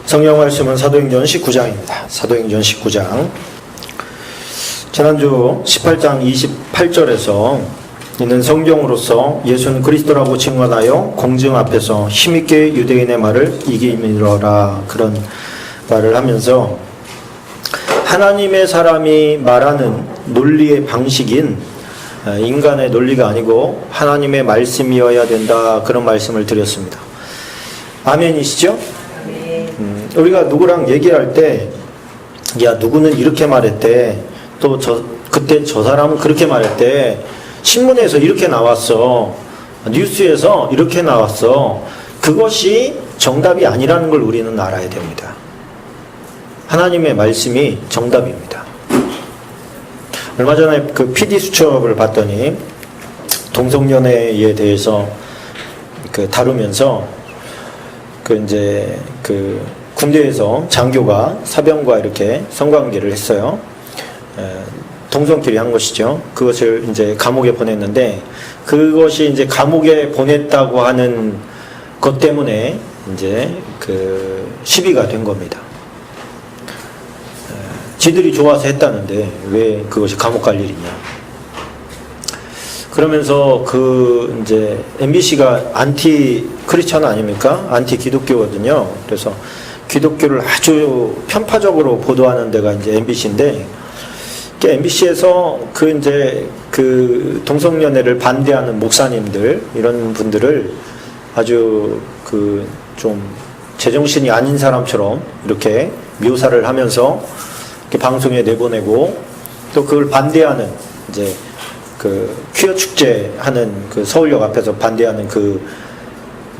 성경 말씀은 사도행전 19장입니다. 사도행전 19장. 지난주 18장 28절에서 이는 성경으로서 예수는 그리스도라고 증언하여 공증 앞에서 힘있게 유대인의 말을 이기미러라, 그런 말을 하면서 하나님의 사람이 말하는 논리의 방식인 인간의 논리가 아니고 하나님의 말씀이어야 된다, 그런 말씀을 드렸습니다. 아멘이시죠? 우리가 누구랑 얘기할 때, 야, 누구는 이렇게 말했대, 또 그때 저 사람은 그렇게 말했대, 신문에서 이렇게 나왔어, 뉴스에서 이렇게 나왔어, 그것이 정답이 아니라는 걸 우리는 알아야 됩니다. 하나님의 말씀이 정답입니다. 얼마 전에 그 PD 수첩을 봤더니 동성연애에 대해서 다루면서 군대에서 장교가 사병과 이렇게 성관계를 했어요. 동성끼리 한 것이죠. 그것을 이제 감옥에 보냈는데, 그것이 이제 감옥에 보냈다고 하는 것 때문에 이제 시비가 된 겁니다. 지들이 좋아서 했다는데 왜 그것이 감옥 갈 일이냐. 그러면서 이제 MBC가 안티 크리스천 아닙니까? 안티 기독교거든요. 그래서 기독교를 아주 편파적으로 보도하는 데가 이제 MBC인데, MBC에서 동성연애를 반대하는 목사님들, 이런 분들을 아주 좀 제정신이 아닌 사람처럼 이렇게 묘사를 하면서 이렇게 방송에 내보내고, 또 그걸 반대하는 이제 퀴어 축제 하는 서울역 앞에서 반대하는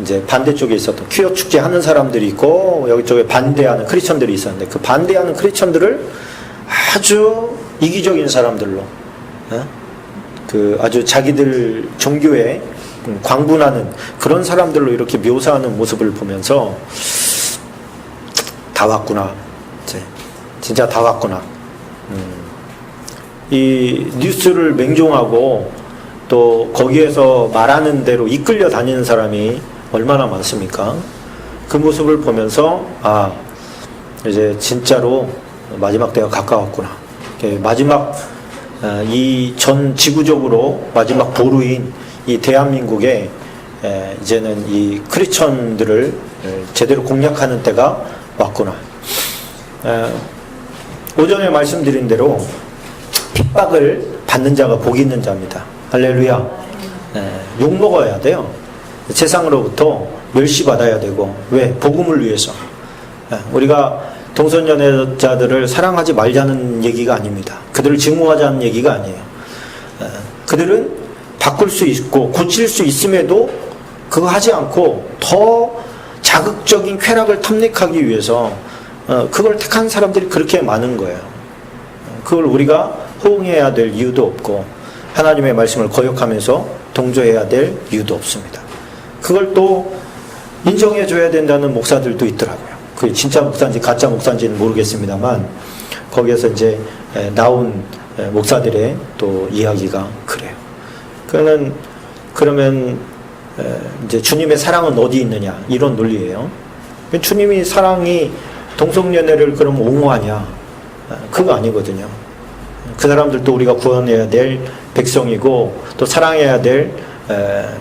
이제 반대쪽에 있었던 퀴어 축제 하는 사람들이 있고, 여기 쪽에 반대하는 크리스천들이 있었는데, 그 반대하는 크리스천들을 아주 이기적인 사람들로, 아주 자기들 종교에 광분하는 그런 사람들로 이렇게 묘사하는 모습을 보면서 다 왔구나, 진짜 다 왔구나. 이 뉴스를 맹종하고 또 거기에서 말하는 대로 이끌려 다니는 사람이 얼마나 많습니까? 그 모습을 보면서 이제 진짜로 마지막 때가 가까웠구나. 마지막 이 전 지구적으로 마지막 보루인 이 대한민국에 이제는 이 크리스천들을 제대로 공략하는 때가 왔구나. 오전에 말씀드린 대로 핍박을 받는 자가 복이 있는 자입니다. 할렐루야. 욕 먹어야 돼요. 세상으로부터 멸시받아야 되고. 왜? 복음을 위해서. 우리가 동성연애자들을 사랑하지 말자는 얘기가 아닙니다. 그들을 증오하자는 얘기가 아니에요. 그들은 바꿀 수 있고 고칠 수 있음에도 그거 하지 않고 더 자극적인 쾌락을 탐닉하기 위해서 그걸 택한 사람들이 그렇게 많은 거예요. 그걸 우리가 호응해야 될 이유도 없고, 하나님의 말씀을 거역하면서 동조해야 될 이유도 없습니다. 그걸 또 인정해줘야 된다는 목사들도 있더라고요. 그게 진짜 목사인지 가짜 목사인지는 모르겠습니다만, 거기에서 이제 나온 목사들의 또 이야기가 그래요. 그러면 이제 주님의 사랑은 어디 있느냐, 이런 논리예요. 주님이 사랑이 동성연애를 그럼 옹호하냐? 그거 아니거든요. 그 사람들도 우리가 구원해야 될 백성이고 또 사랑해야 될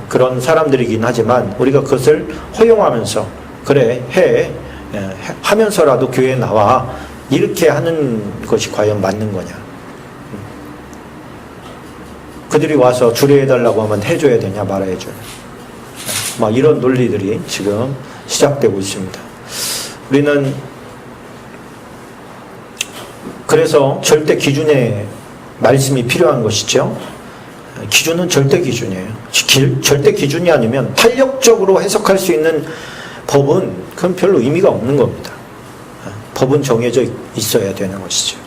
그런 사람들이긴 하지만, 우리가 그것을 허용하면서 그래 해 하면서라도 교회에 나와, 이렇게 하는 것이 과연 맞는 거냐? 그들이 와서 주례해달라고 하면 해줘야 되냐, 말아야줘야. 막 이런 논리들이 지금 시작되고 있습니다. 우리는 그래서 절대 기준의 말씀이 필요한 것이죠. 기준은 절대 기준이에요. 절대 기준이 아니면 탄력적으로 해석할 수 있는 법은 그건 별로 의미가 없는 겁니다. 법은 정해져 있어야 되는 것이죠.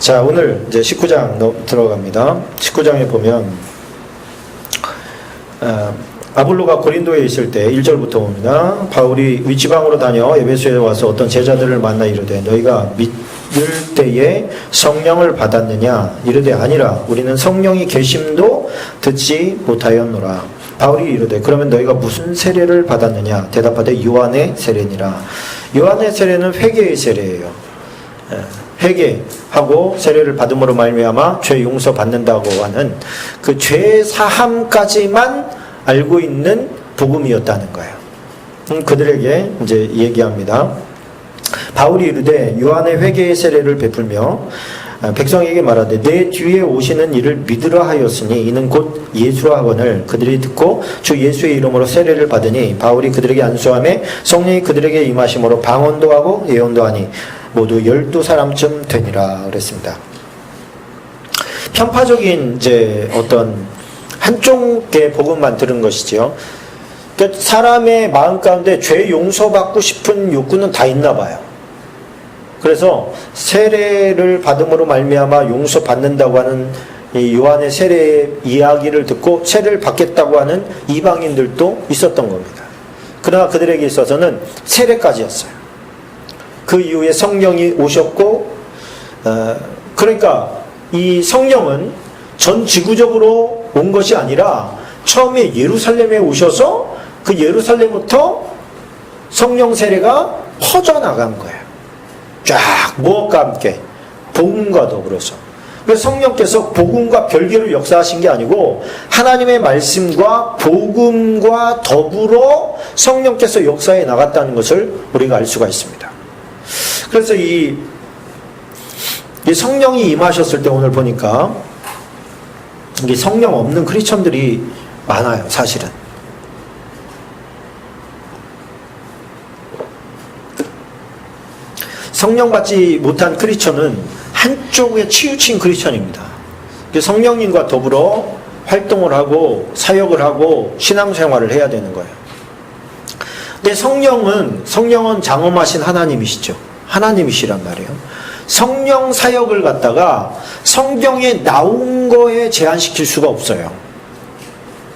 자, 오늘 이제 19장 들어갑니다. 19장에 보면 아볼로가 고린도에 있을 때 1절부터 봅니다. 바울이 윗지방으로 다녀 에베소에 와서 어떤 제자들을 만나 이르되, 너희가 믿을 때에 성령을 받았느냐? 이르되 아니라 우리는 성령이 계심도 듣지 못하였노라. 바울이 이르되 그러면 너희가 무슨 세례를 받았느냐? 대답하되 요한의 세례니라. 요한의 세례는 회개의 세례예요. 회개하고 세례를 받음으로 말미암아 죄 용서 받는다고 하는 그 죄 사함까지만 알고 있는 복음이었다는 거예요. 그들에게 이제 얘기합니다. 바울이 이르되 요한의 회개의 세례를 베풀며 백성에게 말하되 내 뒤에 오시는 이를 믿으라 하였으니 이는 곧 예수라 하거늘 그들이 듣고 주 예수의 이름으로 세례를 받으니 바울이 그들에게 안수하며 성령이 그들에게 임하심으로 방언도 하고 예언도 하니 모두 12사람쯤 되니라 그랬습니다. 편파적인 이제 어떤 한쪽의 복음만 들은 것이지요. 그러니까 사람의 마음 가운데 죄 용서받고 싶은 욕구는 다 있나 봐요. 그래서 세례를 받음으로 말미암아 용서받는다고 하는 이 요한의 세례 이야기를 듣고 세례를 받겠다고 하는 이방인들도 있었던 겁니다. 그러나 그들에게 있어서는 세례까지였어요. 그 이후에 성령이 오셨고 그러니까 이 성령은 전 지구적으로 온 것이 아니라 처음에 예루살렘에 오셔서 그 예루살렘부터 성령 세례가 퍼져나간 거예요. 쫙 무엇과 함께 복음과 더불어서. 그래서 성령께서 복음과 별개로 역사하신 게 아니고 하나님의 말씀과 복음과 더불어 성령께서 역사해 나갔다는 것을 우리가 알 수가 있습니다. 그래서 이 성령이 임하셨을 때 오늘 보니까 이게 성령 없는 크리스천들이 많아요, 사실은. 성령 받지 못한 크리스천은 한쪽에 치우친 크리스천입니다. 성령님과 더불어 활동을 하고 사역을 하고 신앙생활을 해야 되는 거예요. 근데 성령은 장엄하신 하나님이시죠. 하나님이시란 말이에요. 성령 사역을 갖다가 성경에 나온 거에 제한시킬 수가 없어요.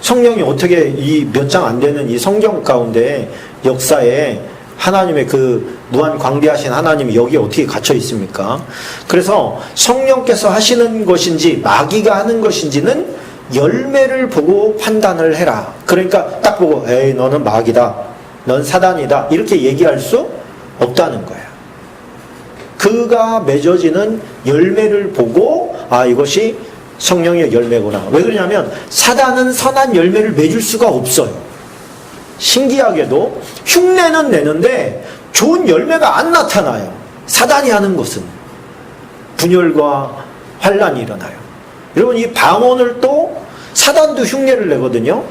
성령이 어떻게 이 몇 장 안 되는 이 성경 가운데 역사에 하나님의 그 무한 광대하신 하나님이 여기에 어떻게 갇혀 있습니까? 그래서 성령께서 하시는 것인지 마귀가 하는 것인지는 열매를 보고 판단을 해라. 그러니까 딱 보고 에이 너는 마귀다, 넌 사단이다 이렇게 얘기할 수 없다는 거예요. 그가 맺어지는 열매를 보고 아 이것이 성령의 열매구나. 왜 그러냐면 사단은 선한 열매를 맺을 수가 없어요. 신기하게도 흉내는 내는데 좋은 열매가 안 나타나요. 사단이 하는 것은 분열과 환란이 일어나요. 여러분 이 방언을 또 사단도 흉내를 내거든요.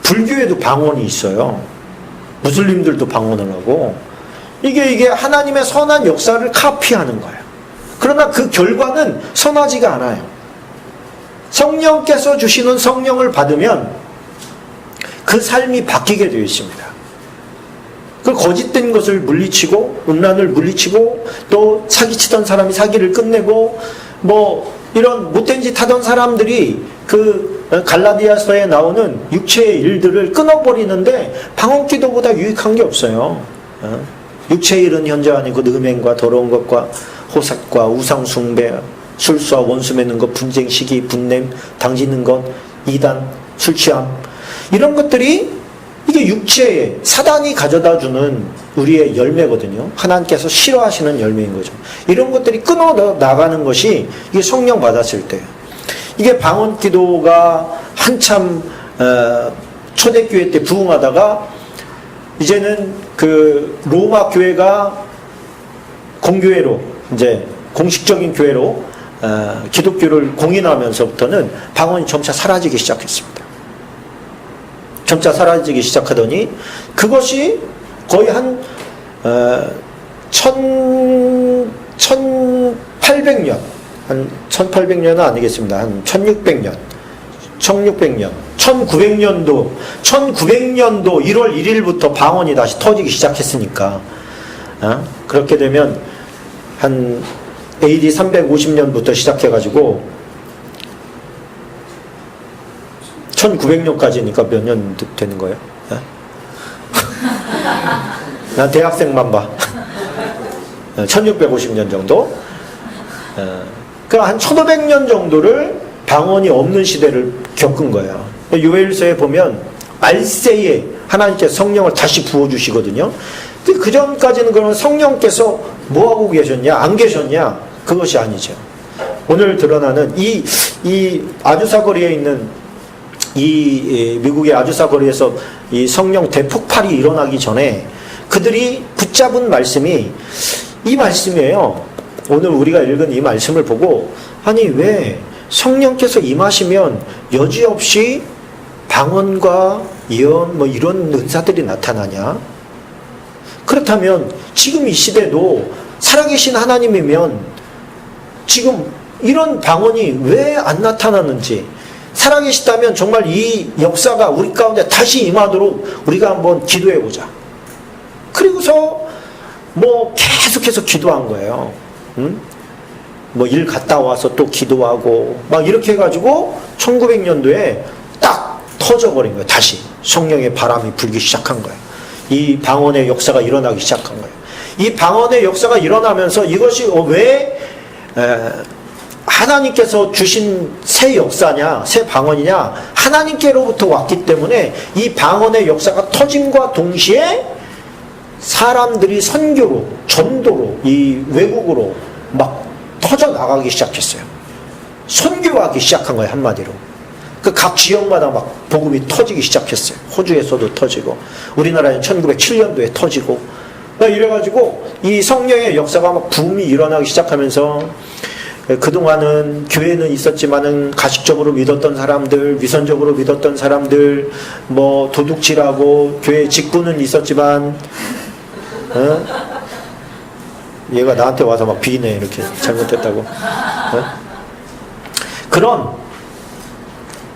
불교에도 방언이 있어요. 무슬림들도 방언을 하고 이게 하나님의 선한 역사를 카피하는 거예요. 그러나 그 결과는 선하지가 않아요. 성령께서 주시는 성령을 받으면 그 삶이 바뀌게 되어 있습니다. 그 거짓된 것을 물리치고 음란을 물리치고 또 사기치던 사람이 사기를 끝내고 뭐 이런 못된 짓 하던 사람들이 그 갈라디아서에 나오는 육체의 일들을 끊어버리는데 방언기도보다 유익한 게 없어요. 육체의 일은 현재 아니고 음행과 더러운 것과 호삭과 우상숭배, 술수와 원수 맺는 것, 분쟁, 시기, 분냄, 당지는 것, 이단, 술취함 이런 것들이 이게 육체에 사단이 가져다 주는 우리의 열매거든요. 하나님께서 싫어하시는 열매인 거죠. 이런 것들이 끊어 나가는 것이 이게 성령 받았을 때 이게 방언 기도가 한참 초대교회 때 부흥하다가 이제는 그 로마 교회가 공교회로 이제 공식적인 교회로 기독교를 공인하면서부터는 방언이 점차 사라지기 시작했습니다. 점차 사라지기 시작하더니 그것이 거의 한 1800년 한 1800년은 아니겠습니다. 한 1600년 1900년도 1월 1일부터 방언이 다시 터지기 시작했으니까 그렇게 되면 한 AD 350년부터 시작해가지고 1900년까지니까 몇 년 되는 거예요? 난 대학생만 봐. 1650년 정도? 그러니까 한 1500년 정도를 방언이 없는 시대를 겪은 거예요. 요엘서에 보면 말세에 하나님께서 성령을 다시 부어주시거든요. 근데 그 전까지는 그러면 성령께서 뭐하고 계셨냐? 안 계셨냐? 그것이 아니죠. 오늘 드러나는 이 아주사 거리에 있는 이 미국의 아주사 거리에서 이 성령 대폭발이 일어나기 전에 그들이 붙잡은 말씀이 이 말씀이에요. 오늘 우리가 읽은 이 말씀을 보고 아니 왜 성령께서 임하시면 여지없이 방언과 예언 뭐 이런 은사들이 나타나냐? 그렇다면 지금 이 시대도 살아계신 하나님이면 지금 이런 방언이 왜 안 나타나는지, 살아계시다면 정말 이 역사가 우리 가운데 다시 임하도록 우리가 한번 기도해 보자. 그리고서 뭐 계속해서 기도한 거예요. 뭐 일 갔다 와서 또 기도하고 막 이렇게 해가지고 1900년도에 딱 터져버린 거예요. 다시 성령의 바람이 불기 시작한 거예요. 이 방언의 역사가 일어나기 시작한 거예요. 이 방언의 역사가 일어나면서 이것이 왜 하나님께서 주신 새 역사냐, 새 방언이냐, 하나님께로부터 왔기 때문에 이 방언의 역사가 터짐과 동시에 사람들이 선교로, 전도로, 이 외국으로 막 터져 나가기 시작했어요. 선교하기 시작한 거예요, 한마디로. 그 각 지역마다 막 복음이 터지기 시작했어요. 호주에서도 터지고, 우리나라는 1907년도에 터지고, 이래가지고 이 성령의 역사가 막 붐이 일어나기 시작하면서 그동안은 교회는 있었지만은 가식적으로 믿었던 사람들, 위선적으로 믿었던 사람들, 뭐 도둑질하고 교회 직분은 있었지만, 얘가 나한테 와서 막 비네 이렇게 잘못했다고.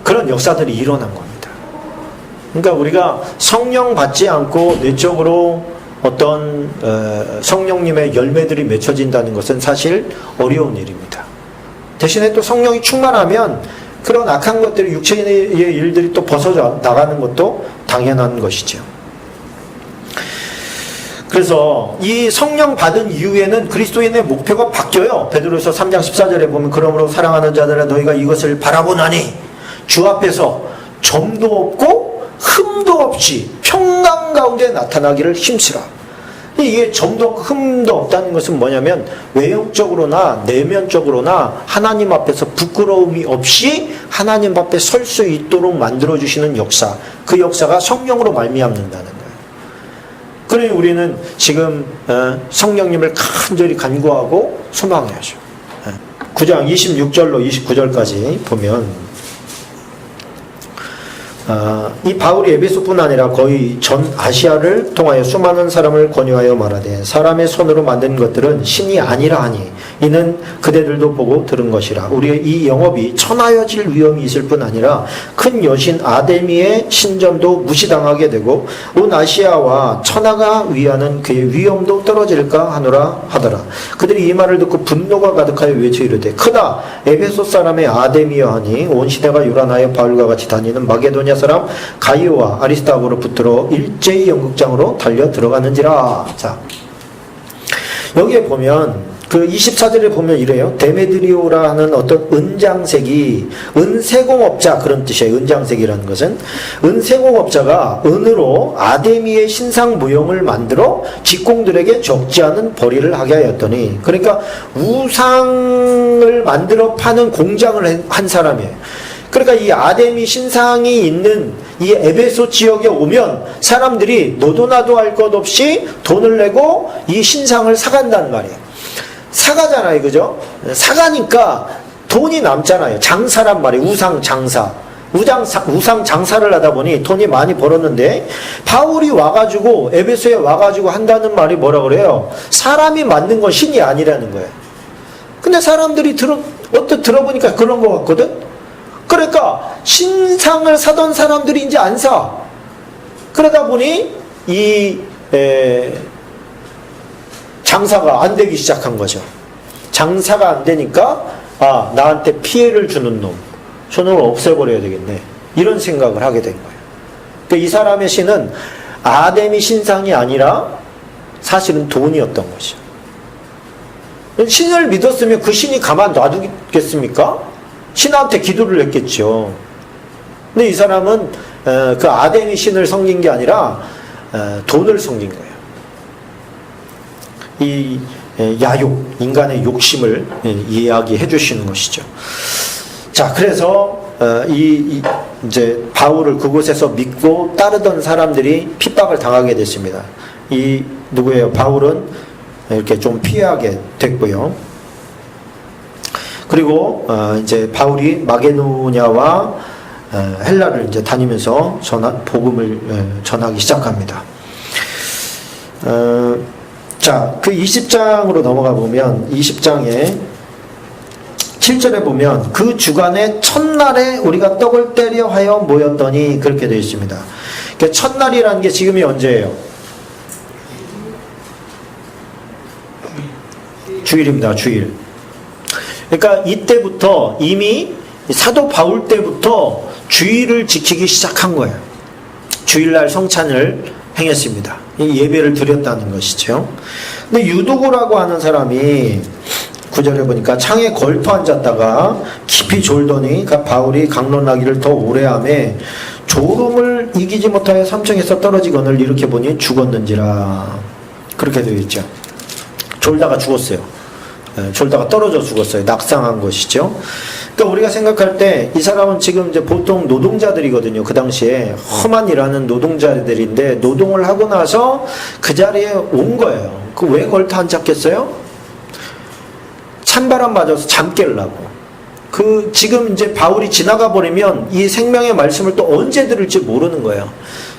그런 역사들이 일어난 겁니다. 그러니까 우리가 성령 받지 않고 내적으로 어떤 성령님의 열매들이 맺혀진다는 것은 사실 어려운 일입니다. 대신에 또 성령이 충만하면 그런 악한 것들이, 육체의 일들이 또 벗어져 나가는 것도 당연한 것이죠. 그래서 이 성령 받은 이후에는 그리스도인의 목표가 바뀌어요. 베드로서 3장 14절에 보면 그러므로 사랑하는 자들아 너희가 이것을 바라보나니 주 앞에서 점도 없고 흠도 없이 평강 가운데 나타나기를 힘쓰라. 이게 점도 없고 흠도 없다는 것은 뭐냐면 외형적으로나 내면적으로나 하나님 앞에서 부끄러움이 없이 하나님 앞에 설 수 있도록 만들어주시는 역사, 그 역사가 성령으로 말미암는다는 거예요. 그러니 우리는 지금 성령님을 간절히 간구하고 소망해야죠. 9장 26절로 29절까지 보면 이 바울이 에베소뿐 아니라 거의 전 아시아를 통하여 수많은 사람을 권유하여 말하되 사람의 손으로 만든 것들은 신이 아니라 하니 이는 그대들도 보고 들은 것이라. 우리의 이 영업이 천하여질 위험이 있을 뿐 아니라 큰 여신 아데미의 신전도 무시당하게 되고 온 아시아와 천하가 위하는 그의 위엄도 떨어질까 하노라 하더라. 그들이 이 말을 듣고 분노가 가득하여 외쳐 이르되 크다 에베소 사람의 아데미여 하니 온 시대가 요란하여 바울과 같이 다니는 마게도냐 사람 가이오와 아리스타고로 붙들어 일제히 연극장으로 달려 들어가는지라. 자, 여기에 보면 그 24절에 보면 이래요. 데메드리오라 하는 어떤 은장색이, 은세공업자 그런 뜻이에요. 은장색이라는 것은 은세공업자가 은으로 아데미의 신상 모형을 만들어 직공들에게 적지 않은 벌이를 하게 하였더니, 그러니까 우상을 만들어 파는 공장을 한 사람이에요. 그러니까 이 아데미 신상이 있는 이 에베소 지역에 오면 사람들이 너도 나도 할 것 없이 돈을 내고 이 신상을 사간단 말이에요. 사가잖아요, 그죠? 사가니까 돈이 남잖아요. 장사란 말이에요. 우상 장사. 우상 장사를 하다 보니 돈이 많이 벌었는데, 바울이 와가지고 에베소에 와가지고 한다는 말이 뭐라 그래요? 사람이 만든 건 신이 아니라는 거예요. 근데 사람들이 들어보니까 그런 것 같거든? 그러니까 신상을 사던 사람들이 이제 안 사. 그러다 보니 이 장사가 안 되기 시작한 거죠. 장사가 안 되니까 나한테 피해를 주는 놈, 저놈을 없애버려야 되겠네, 이런 생각을 하게 된 거예요. 그러니까 이 사람의 신은 아데미 신상이 아니라 사실은 돈이었던 것이죠. 신을 믿었으면 그 신이 가만 놔두겠습니까? 신한테 기도를 했겠죠. 근데 이 사람은 그 아덴이 신을 섬긴 게 아니라 돈을 섬긴 거예요. 이 야욕, 인간의 욕심을 이야기해 주시는 것이죠. 자, 그래서 이제 바울을 그곳에서 믿고 따르던 사람들이 핍박을 당하게 됐습니다. 이 누구예요? 바울은 이렇게 좀 피하게 됐고요. 그리고 이제 바울이 마게도냐와 헬라를 이제 다니면서 복음을 전하기 시작합니다. 자, 그 20장으로 넘어가 보면 20장에 7절에 보면 그 주간의 첫날에 우리가 떡을 떼려 하여 모였더니 그렇게 되어 있습니다. 그러니까 첫날이라는 게 지금이 언제예요? 주일입니다. 주일. 그러니까 이때부터 이미 사도 바울 때부터 주일을 지키기 시작한 거예요. 주일날 성찬을 행했습니다. 예배를 드렸다는 것이죠. 근데 유도고라고 하는 사람이 9절에 보니까 창에 걸터 앉았다가 깊이 졸더니 바울이 강론하기를 더 오래 하매 졸음을 이기지 못하여 3층에서 떨어지거늘 이렇게 보니 죽었는지라. 그렇게 되어 있죠. 졸다가 죽었어요. 졸다가 떨어져 죽었어요. 낙상한 것이죠. 그러니까 우리가 생각할 때 이 사람은 지금 이제 보통 노동자들이거든요. 그 당시에 험한 일하는 노동자들인데 노동을 하고 나서 그 자리에 온 거예요. 그 왜 걸터 앉았겠어요? 찬바람 맞아서 잠 깨려고. 지금 이제 바울이 지나가 버리면 이 생명의 말씀을 또 언제 들을지 모르는 거예요.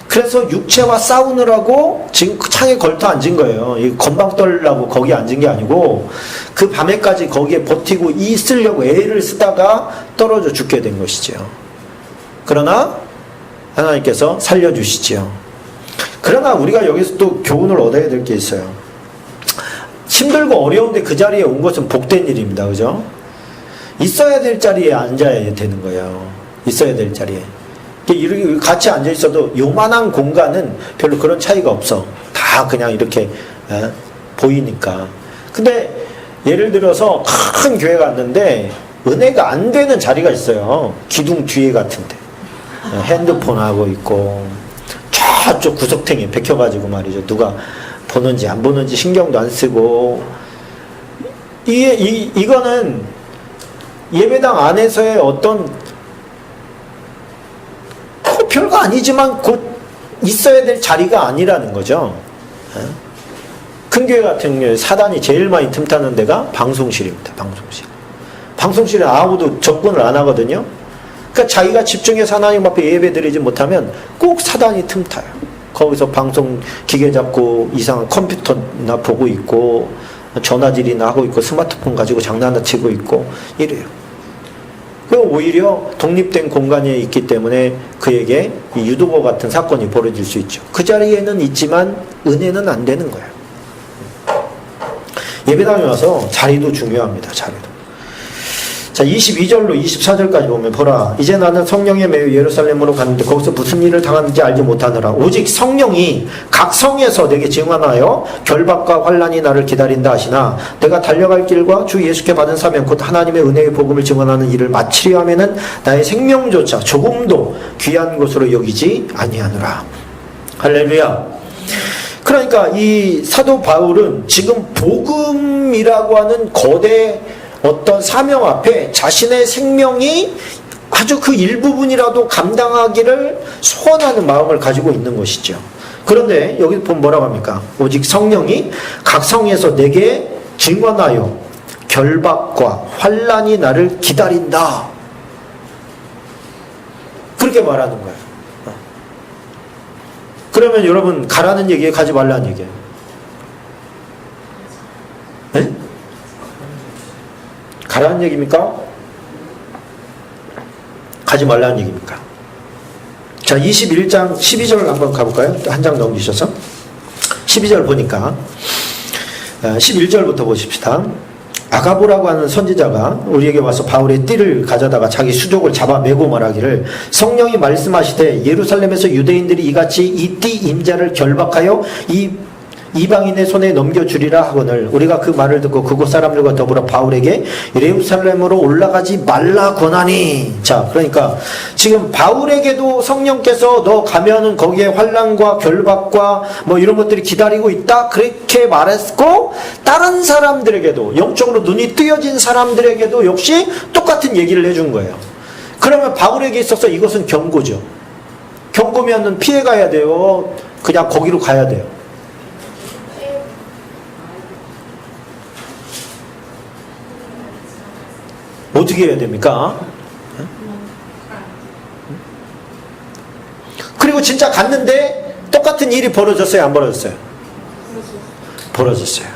그래서 육체와 싸우느라고 지금 창에 걸터 앉은 거예요. 건방 떨려고 거기 앉은 게 아니고 그 밤에까지 거기에 버티고 있으려고 애를 쓰다가 떨어져 죽게 된 것이죠. 그러나 하나님께서 살려주시지요. 그러나 우리가 여기서 또 교훈을 얻어야 될 게 있어요. 힘들고 어려운데 그 자리에 온 것은 복된 일입니다. 그죠? 있어야 될 자리에 앉아야 되는 거예요. 있어야 될 자리에. 이렇게 같이 앉아 있어도 요만한 공간은 별로 그런 차이가 없어. 다 그냥 이렇게 보이니까. 근데 예를 들어서 큰 교회 갔는데 은혜가 안 되는 자리가 있어요. 기둥 뒤에 같은데. 핸드폰 하고 있고 저쪽 구석탱이에 박혀가지고 말이죠. 누가 보는지 안 보는지 신경도 안 쓰고 이거는 예배당 안에서의 어떤 별거 아니지만 곧 있어야 될 자리가 아니라는 거죠. 큰 교회 같은 경우에 사단이 제일 많이 틈타는 데가 방송실입니다. 방송실. 방송실에 아무도 접근을 안 하거든요. 그러니까 자기가 집중해서 하나님 앞에 예배 드리지 못하면 꼭 사단이 틈타요. 거기서 방송 기계 잡고 이상한 컴퓨터나 보고 있고 전화질이나 하고 있고 스마트폰 가지고 장난을 치고 있고 이래요. 오히려 독립된 공간에 있기 때문에 그에게 이 유도고 같은 사건이 벌어질 수 있죠. 그 자리에는 있지만 은혜는 안 되는 거예요. 예배당에 와서 자리도 중요합니다. 자리도. 자, 22절로 24절까지 보면 보라 이제 나는 성령에 매여 예루살렘으로 갔는데 거기서 무슨 일을 당하는지 알지 못하느라 오직 성령이 각 성에서 내게 증언하여 결박과 환난이 나를 기다린다 하시나 내가 달려갈 길과 주 예수께 받은 사명 곧 하나님의 은혜의 복음을 증언하는 일을 마치려 하면은 나의 생명조차 조금도 귀한 것으로 여기지 아니하노라. 할렐루야. 그러니까 이 사도 바울은 지금 복음이라고 하는 거대 어떤 사명 앞에 자신의 생명이 아주 그 일부분이라도 감당하기를 소원하는 마음을 가지고 있는 것이죠. 그런데 여기 보면 뭐라고 합니까? 오직 성령이 각 성에서 내게 증언하여 결박과 환난이 나를 기다린다. 그렇게 말하는 거예요. 그러면 여러분 가라는 얘기예요? 가지 말라는 얘기예요? 네? 가라는 얘기입니까? 가지 말라는 얘기입니까? 자, 21장 12절 한번 가볼까요? 한 장 넘기셔서 12절 보니까 11절부터 보십시다. 아가보라고 하는 선지자가 우리에게 와서 바울의 띠를 가져다가 자기 수족을 잡아 매고 말하기를 성령이 말씀하시되 예루살렘에서 유대인들이 이같이 이 띠 임자를 결박하여 이 이방인의 손에 넘겨주리라 하거늘 우리가 그 말을 듣고 그곳 사람들과 더불어 바울에게 예루살렘으로 올라가지 말라 권하니. 자, 그러니까 지금 바울에게도 성령께서 너 가면은 거기에 환난과 결박과 뭐 이런 것들이 기다리고 있다 그렇게 말했고, 다른 사람들에게도 영적으로 눈이 뜨여진 사람들에게도 역시 똑같은 얘기를 해준 거예요. 그러면 바울에게 있어서 이것은 경고죠. 경고면은 피해 가야 돼요, 그냥 거기로 가야 돼요? 어떻게 해야 됩니까? 그리고 진짜 갔는데 똑같은 일이 벌어졌어요, 안 벌어졌어요? 벌어졌어요.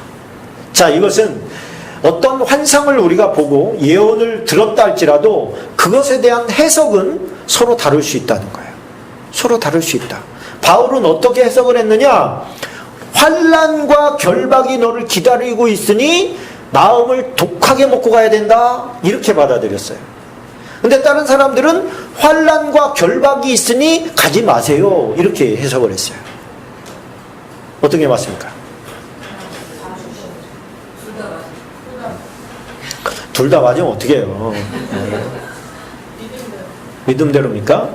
자, 이것은 어떤 환상을 우리가 보고 예언을 들었다 할지라도 그것에 대한 해석은 서로 다를 수 있다는 거예요. 서로 다를 수 있다. 바울은 어떻게 해석을 했느냐? 환난과 결박이 너를 기다리고 있으니 마음을 독하게 먹고 가야 된다, 이렇게 받아들였어요. 근데 다른 사람들은 환난과 결박이 있으니 가지 마세요, 이렇게 해석을 했어요. 어떻게 맞습니까? 둘 다 맞으면 어떻게 해요? 믿음대로입니까?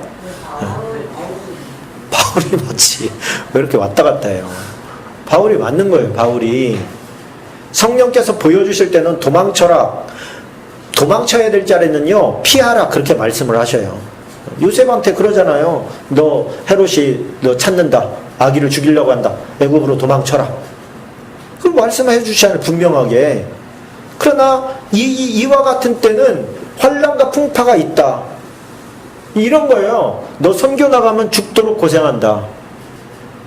바울이 맞지. 왜 이렇게 왔다 갔다 해요? 바울이 맞는 거예요. 바울이 성령께서 보여주실 때는 도망쳐라, 도망쳐야 될 자리는요 피하라, 그렇게 말씀을 하셔요. 요셉한테 그러잖아요. 너 헤롯이 너 찾는다, 아기를 죽이려고 한다, 애굽으로 도망쳐라, 그 말씀해 주시잖아요, 분명하게. 그러나 이와 같은 때는 환난과 풍파가 있다, 이런 거예요. 너 선교 나가면 죽도록 고생한다,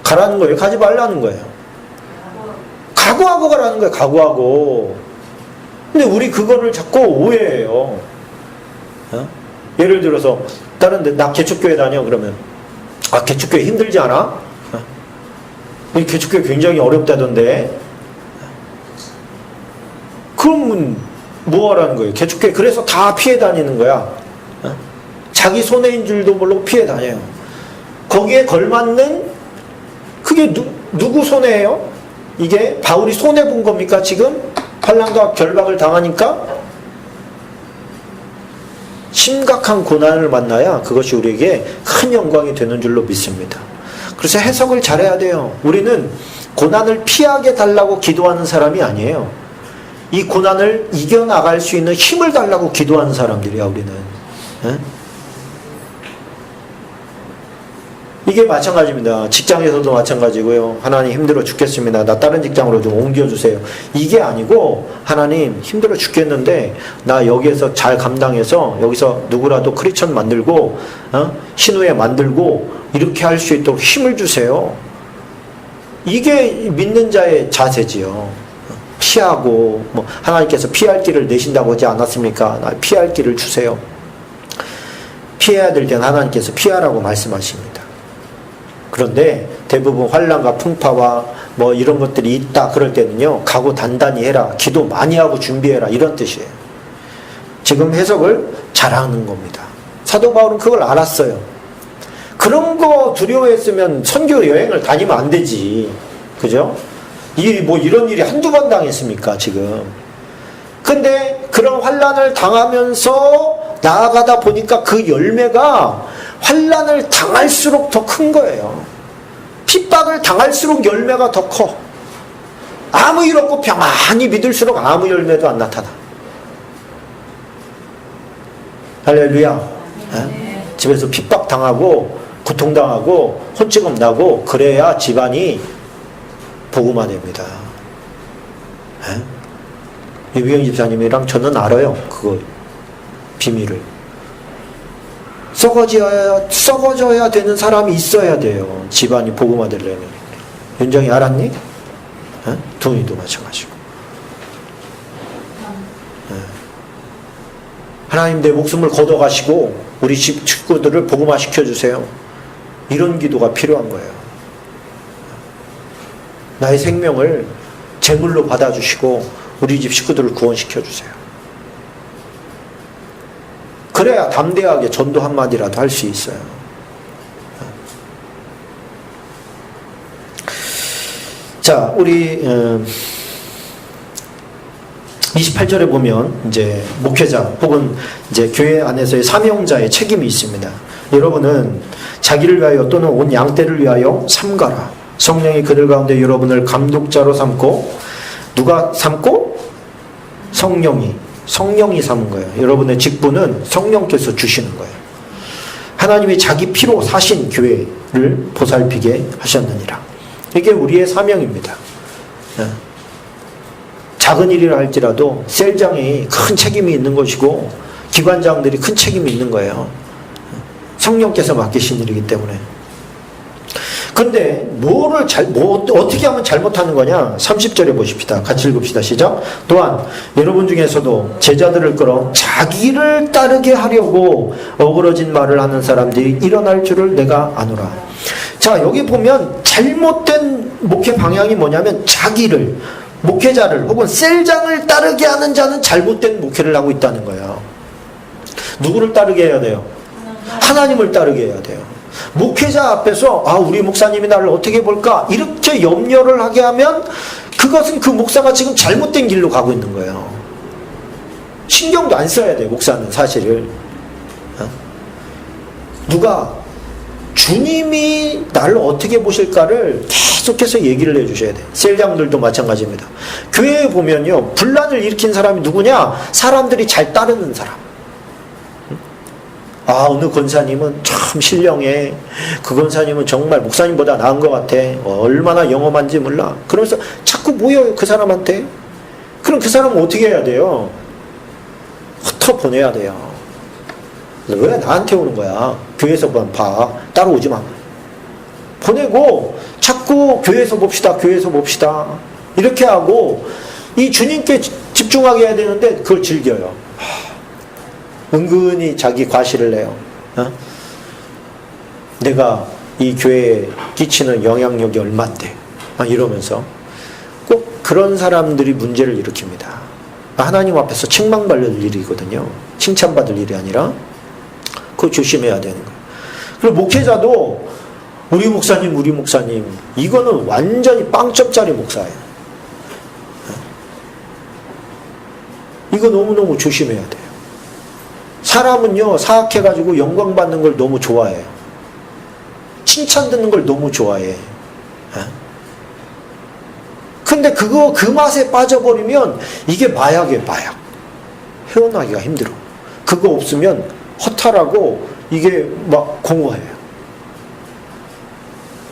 가라는 거예요? 가지 말라는 거예요? 각오하고 가라는 거예요. 각오하고. 근데 우리 그거를 자꾸 오해해요. 예를 들어서 다른 데 나 개척교회 다녀 그러면, 아 개척교회 힘들지 않아? 이 개척교회 굉장히 어렵다던데. 그러면 뭐 하라는 거예요? 개척교회 그래서 다 피해 다니는 거야. 자기 손해인 줄도 모르고 피해 다녀요. 거기에 걸맞는, 그게 누구 손해예요? 이게 바울이 손해본 겁니까 지금? 환난과 결박을 당하니까? 심각한 고난을 만나야 그것이 우리에게 큰 영광이 되는 줄로 믿습니다. 그래서 해석을 잘해야 돼요. 우리는 고난을 피하게 달라고 기도하는 사람이 아니에요. 이 고난을 이겨나갈 수 있는 힘을 달라고 기도하는 사람들이야, 우리는. 에? 이게 마찬가지입니다. 직장에서도 마찬가지고요. 하나님 힘들어 죽겠습니다, 나 다른 직장으로 좀 옮겨주세요, 이게 아니고 하나님 힘들어 죽겠는데 나 여기에서 잘 감당해서 여기서 누구라도 크리스천 만들고 신우회 만들고 이렇게 할 수 있도록 힘을 주세요. 이게 믿는 자의 자세지요. 피하고 뭐 하나님께서 피할 길을 내신다고 하지 않았습니까? 나 피할 길을 주세요. 피해야 될 때는 하나님께서 피하라고 말씀하십니다. 그런데 대부분 환난과 풍파와 뭐 이런 것들이 있다 그럴 때는요, 각오 단단히 해라, 기도 많이 하고 준비해라, 이런 뜻이에요. 지금 해석을 잘하는 겁니다. 사도 바울은 그걸 알았어요. 그런 거 두려워했으면 선교 여행을 다니면 안 되지, 그죠? 뭐 이런 일이 한두 번 당했습니까 지금? 근데 그런 환난을 당하면서 나아가다 보니까 그 열매가 환난을 당할수록 더 큰 거예요. 핍박을 당할수록 열매가 더 커. 아무 일 없고 평안히 믿을수록 아무 열매도 안 나타나. 할렐루야. 집에서 핍박 당하고 고통당하고 혼찌금 나고 그래야 집안이 복음화됩니다. 유비영 집사님이랑 저는 알아요, 그거 비밀을. 썩어져야 되는 사람이 있어야 돼요, 집안이 복음화되려면. 윤정이 알았니? 동희도 마찬가지고. 하나님 내 목숨을 걷어가시고 우리 집 식구들을 복음화 시켜주세요, 이런 기도가 필요한 거예요. 나의 생명을 제물로 받아주시고 우리 집 식구들을 구원시켜주세요. 그래야 담대하게 전도 한마디라도 할 수 있어요. 자, 우리 28절에 보면 이제 목회자 혹은 이제 교회 안에서의 사명자의 책임이 있습니다. 여러분은 자기를 위하여 또는 온 양떼를 위하여 삼가라. 성령이 그들 가운데 여러분을 감독자로 삼고, 누가 삼고? 성령이 삼은 거예요. 여러분의 직분은 성령께서 주시는 거예요. 하나님이 자기 피로 사신 교회를 보살피게 하셨느니라. 이게 우리의 사명입니다. 작은 일이라 할지라도 셀장이 큰 책임이 있는 것이고 기관장들이 큰 책임이 있는 거예요. 성령께서 맡기신 일이기 때문에. 근데 어떻게 하면 잘못하는 거냐? 30절에 보십시다. 같이 읽읍시다. 시작. 또한 여러분 중에서도 제자들을 끌어 자기를 따르게 하려고 어그러진 말을 하는 사람들이 일어날 줄을 내가 아노라. 자, 여기 보면 잘못된 목회 방향이 뭐냐면 자기를, 목회자를 혹은 셀장을 따르게 하는 자는 잘못된 목회를 하고 있다는 거예요. 누구를 따르게 해야 돼요? 하나님을 따르게 해야 돼요. 목회자 앞에서 우리 목사님이 나를 어떻게 볼까? 이렇게 염려를 하게 하면 그것은 그 목사가 지금 잘못된 길로 가고 있는 거예요. 신경도 안 써야 돼요. 목사는 사실을. 누가 주님이 나를 어떻게 보실까를 계속해서 얘기를 해주셔야 돼요. 셀장들도 마찬가지입니다. 교회에 보면요, 분란을 일으킨 사람이 누구냐? 사람들이 잘 따르는 사람. 어느 권사님은 참 신령해. 그 권사님은 정말 목사님보다 나은 것 같아. 얼마나 영험한지 몰라. 그러면서 자꾸 모여요, 그 사람한테. 그럼 그 사람은 어떻게 해야 돼요? 흩어 보내야 돼요. 왜 나한테 오는 거야? 교회에서만 봐. 따라오지 마. 보내고 자꾸 교회에서 봅시다. 이렇게 하고 이 주님께 집중하게 해야 되는데 그걸 즐겨요. 은근히 자기 과시를 내요. 내가 이 교회에 끼치는 영향력이 얼만데 이러면서 꼭 그런 사람들이 문제를 일으킵니다. 하나님 앞에서 책망받을 일이거든요. 칭찬받을 일이 아니라. 그거 조심해야 되는 거예요. 그리고 목회자도 우리 목사님 이거는 완전히 빵점짜리 목사예요. 이거 너무너무 조심해야 돼요. 사람은요, 사악해가지고 영광받는 걸 너무 좋아해요. 칭찬 듣는 걸 너무 좋아해. 근데 그 맛에 빠져버리면 이게 마약이에요, 마약. 헤어나기가 힘들어. 그거 없으면 허탈하고 이게 막 공허해요.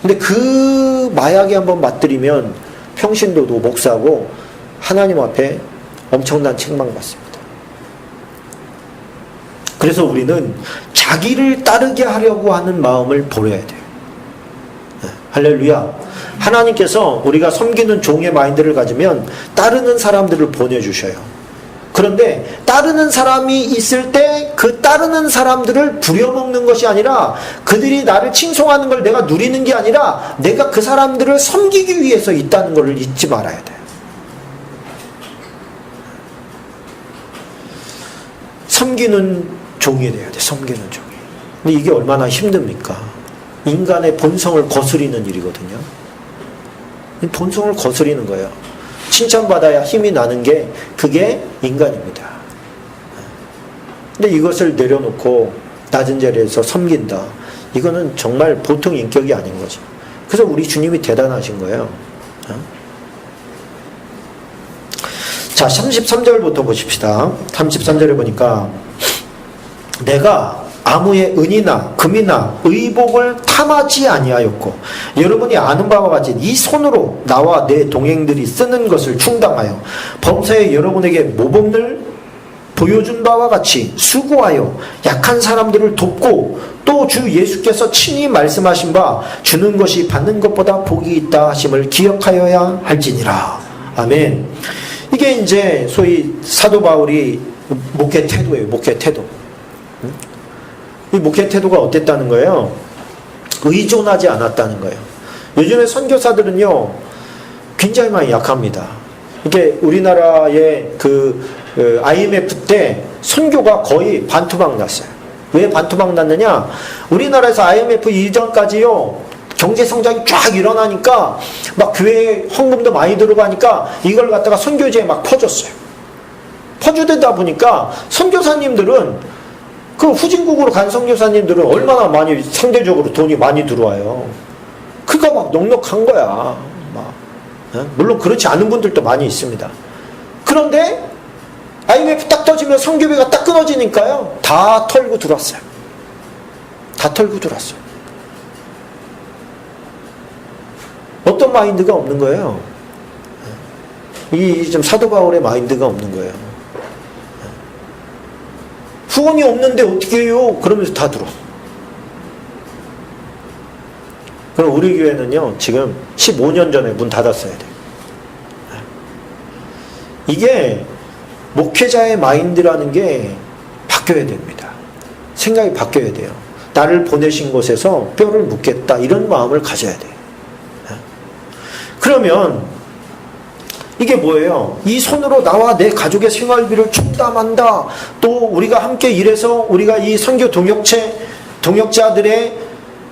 근데 그 마약에 한번 맛들이면 평신도도 목사고 하나님 앞에 엄청난 책망받습니다. 그래서 우리는 자기를 따르게 하려고 하는 마음을 버려야 돼요. 할렐루야. 하나님께서 우리가 섬기는 종의 마인드를 가지면 따르는 사람들을 보내주셔요. 그런데 따르는 사람이 있을 때 그 따르는 사람들을 부려먹는 것이 아니라 그들이 나를 칭송하는 걸 내가 누리는 게 아니라 내가 그 사람들을 섬기기 위해서 있다는 것을 잊지 말아야 돼요. 섬기는 종이 돼야 돼. 섬기는 종이. 근데 이게 얼마나 힘듭니까? 인간의 본성을 거스리는 일이거든요. 본성을 거스리는 거예요. 칭찬받아야 힘이 나는 게 그게 인간입니다. 근데 이것을 내려놓고 낮은 자리에서 섬긴다. 이거는 정말 보통 인격이 아닌 거죠. 그래서 우리 주님이 대단하신 거예요. 자, 33절부터 보십시다. 33절에 보니까 내가 아무의 은이나 금이나 의복을 탐하지 아니하였고 여러분이 아는 바와 같이 이 손으로 나와 내 동행들이 쓰는 것을 충당하여 범사에 여러분에게 모범을 보여준 바와 같이 수고하여 약한 사람들을 돕고 또 주 예수께서 친히 말씀하신 바 주는 것이 받는 것보다 복이 있다 하심을 기억하여야 할지니라. 아멘. 이게 이제 소위 사도 바울이 목회 태도예요. 목회 태도. 이 목회 태도가 어땠다는 거예요? 의존하지 않았다는 거예요. 요즘에 선교사들은요, 굉장히 많이 약합니다. 이게 우리나라의 IMF 때 선교가 거의 반토막 났어요. 왜 반토막 났느냐? 우리나라에서 IMF 이전까지요, 경제 성장이 쫙 일어나니까 막 교회에 헌금도 많이 들어가니까 이걸 갖다가 선교지에 막 퍼줬어요. 퍼주다 보니까 선교사님들은 그 후진국으로 간 선교사님들은 얼마나 많이 상대적으로 돈이 많이 들어와요. 그가 막 넉넉한 거야. 막. 물론 그렇지 않은 분들도 많이 있습니다. 그런데 IMF 딱 터지면 선교비가 딱 끊어지니까요. 다 털고 들어왔어요. 다 털고 들어왔어요. 어떤 마인드가 없는 거예요? 이 좀 사도 바울의 마인드가 없는 거예요. 후원이 없는데 어떻게 해요? 그러면서 다 들어. 그럼 우리 교회는요, 지금 15년 전에 문 닫았어야 돼요. 이게 목회자의 마인드라는 게 바뀌어야 됩니다. 생각이 바뀌어야 돼요. 나를 보내신 곳에서 뼈를 묻겠다, 이런 마음을 가져야 돼요. 그러면 이게 뭐예요? 이 손으로 나와 내 가족의 생활비를 충당한다. 또 우리가 함께 일해서 우리가 이 선교 동역자들의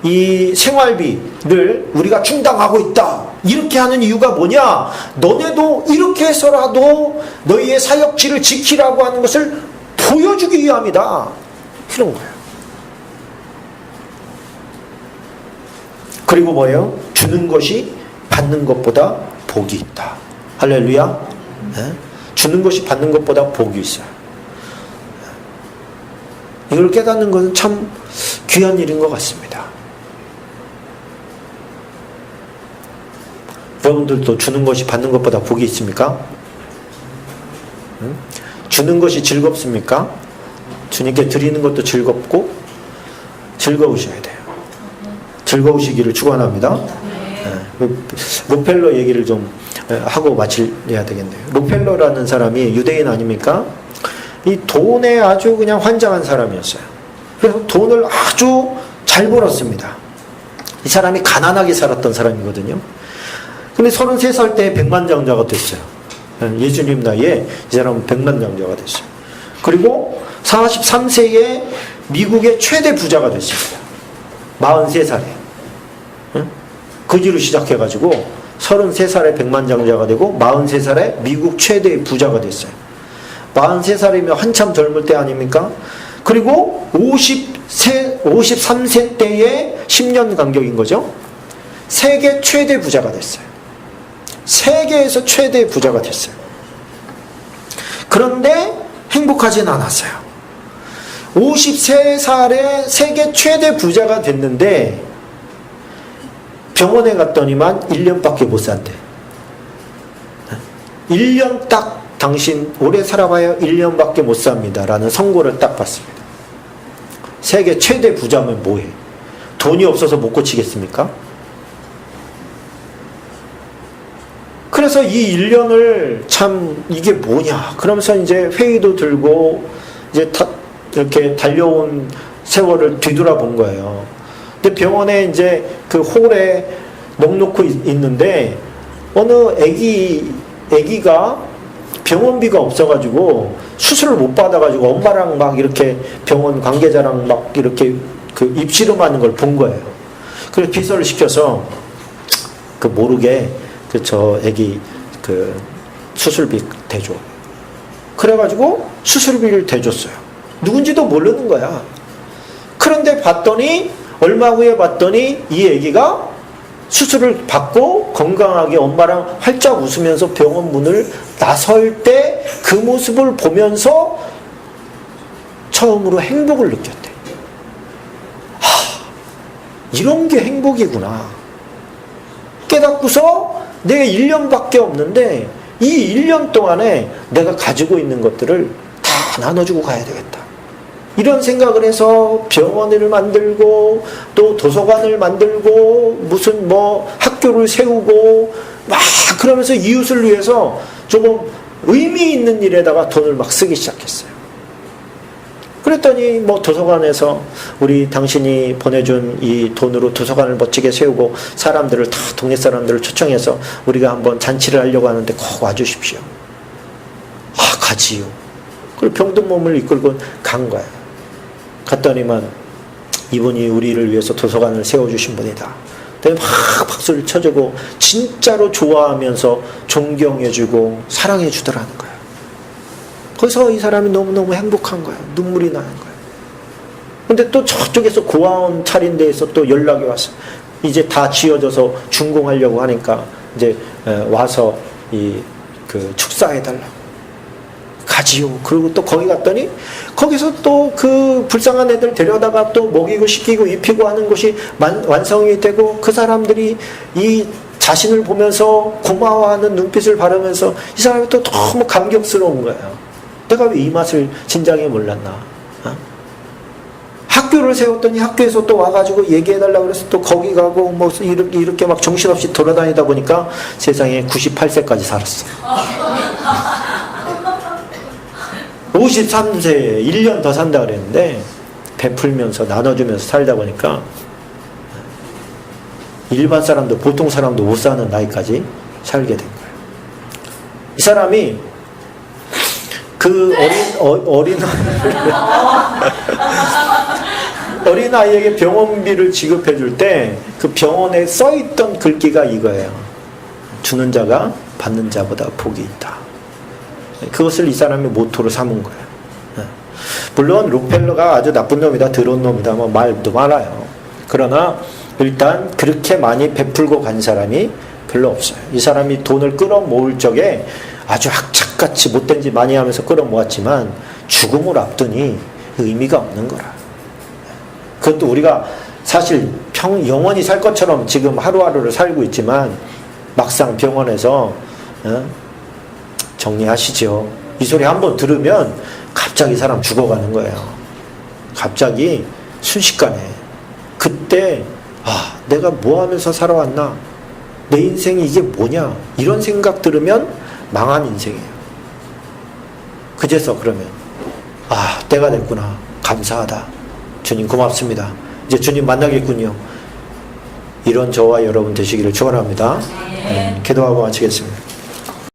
이 생활비를 우리가 충당하고 있다. 이렇게 하는 이유가 뭐냐? 너네도 이렇게 해서라도 너희의 사역지를 지키라고 하는 것을 보여주기 위함이다. 이런 거예요. 그리고 뭐예요? 주는 것이 받는 것보다 복이 있다. 할렐루야. 네? 주는 것이 받는 것보다 복이 있어요. 이걸 깨닫는 것은 참 귀한 일인 것 같습니다. 여러분들도 주는 것이 받는 것보다 복이 있습니까? 주는 것이 즐겁습니까? 주님께 드리는 것도 즐겁고 즐거우셔야 돼요. 즐거우시기를 축원합니다. 네. 로펠러 얘기를 좀 하고 마쳐야 되겠네요. 로펠러라는 사람이 유대인 아닙니까? 이 돈에 아주 그냥 환장한 사람이었어요. 그래서 돈을 아주 잘 벌었습니다. 이 사람이 가난하게 살았던 사람이거든요. 근데 33살 때 백만장자가 됐어요. 예수님 나이에 이 사람은 백만장자가 됐어요. 그리고 43세에 미국의 최대 부자가 됐습니다. 43살에. 그 뒤로 시작해가지고 33살에 백만장자가 되고 43살에 미국 최대의 부자가 됐어요. 43살이면 한참 젊을 때 아닙니까? 그리고 53세 때에 10년 간격인 거죠. 세계 최대 부자가 됐어요. 세계에서 최대 부자가 됐어요. 그런데 행복하진 않았어요. 53살에 세계 최대 부자가 됐는데 병원에 갔더니만 1년밖에 못 산대. 1년 딱 당신 오래 살아봐야 1년밖에 못 삽니다. 라는 선고를 딱 받습니다. 세계 최대 부자면 뭐해? 돈이 없어서 못 고치겠습니까? 그래서 이 1년을 참 이게 뭐냐? 그러면서 이제 회의도 들고 이제 이렇게 달려온 세월을 뒤돌아본 거예요. 근데 병원에 이제 그 홀에 넉놓고 있는데 어느 애기가 병원비가 없어가지고 수술을 못 받아가지고 엄마랑 막 이렇게 병원 관계자랑 막 이렇게 그 입씨름하는 걸 본 거예요. 그래서 비서를 시켜서 그 모르게 저 애기 그 수술비 대줘. 그래가지고 수술비를 대줬어요. 누군지도 모르는 거야. 그런데 봤더니 얼마 후에 봤더니 이 애기가 수술을 받고 건강하게 엄마랑 활짝 웃으면서 병원 문을 나설 때 그 모습을 보면서 처음으로 행복을 느꼈대. 이런 게 행복이구나. 깨닫고서 내가 1년밖에 없는데 이 1년 동안에 내가 가지고 있는 것들을 다 나눠주고 가야 되겠다. 이런 생각을 해서 병원을 만들고 또 도서관을 만들고 무슨 뭐 학교를 세우고 막 그러면서 이웃을 위해서 조금 의미 있는 일에다가 돈을 막 쓰기 시작했어요. 그랬더니 뭐 도서관에서 우리 당신이 보내준 이 돈으로 도서관을 멋지게 세우고 사람들을 다 동네 사람들을 초청해서 우리가 한번 잔치를 하려고 하는데 꼭 와주십시오. 가지요. 그리고 병든 몸을 이끌고 간 거예요. 갔더니만 이분이 우리를 위해서 도서관을 세워주신 분이다. 막 박수를 쳐주고 진짜로 좋아하면서 존경해주고 사랑해주더라는 거예요. 그래서 이 사람이 너무너무 행복한 거예요. 눈물이 나는 거예요. 근데 또 저쪽에서 고아원 차린 데에서 또 연락이 왔어요. 이제 다 지어져서 준공하려고 하니까 이제 와서 그 축사해달라고. 가지요. 그리고 또 거기 갔더니 거기서 또 그 불쌍한 애들 데려다가 또 먹이고 시키고 입히고 하는 것이 완성이 되고 그 사람들이 이 자신을 보면서 고마워하는 눈빛을 바라면서 이 사람이 또 너무 감격스러운 거예요. 내가 왜 이 맛을 진작에 몰랐나. 학교를 세웠더니 학교에서 또 와가지고 얘기해달라고 그래서 또 거기 가고 뭐 이렇게 막 정신없이 돌아다니다 보니까 세상에 98세까지 살았어. 53세에 1년 더 산다 그랬는데 베풀면서 나눠주면서 살다 보니까 일반 사람도 보통 사람도 못 사는 나이까지 살게 된 거예요. 이 사람이 그 어린 아이에게 병원비를 지급해 줄 때 그 병원에 써있던 글귀가 이거예요. 주는 자가 받는 자보다 복이 있다. 그것을 이 사람이 모토로 삼은 거예요. 물론 록펠러가 아주 나쁜 놈이다, 더러운 놈이다, 뭐 말도 많아요. 그러나 일단 그렇게 많이 베풀고 간 사람이 별로 없어요. 이 사람이 돈을 끌어모을 적에 아주 악착같이 못된 짓 많이 하면서 끌어모았지만 죽음을 앞두니 의미가 없는 거라. 그것도 우리가 사실 영원히 살 것처럼 지금 하루하루를 살고 있지만 막상 병원에서 정리하시죠. 이 소리 한번 들으면 갑자기 사람 죽어가는 거예요. 갑자기 순식간에. 그때 내가 뭐 하면서 살아왔나? 내 인생이 이게 뭐냐? 이런 생각 들으면 망한 인생이에요. 그제서 그러면 때가 됐구나. 감사하다. 주님 고맙습니다. 이제 주님 만나겠군요. 이런 저와 여러분 되시기를 축원합니다. 기도하고 마치겠습니다.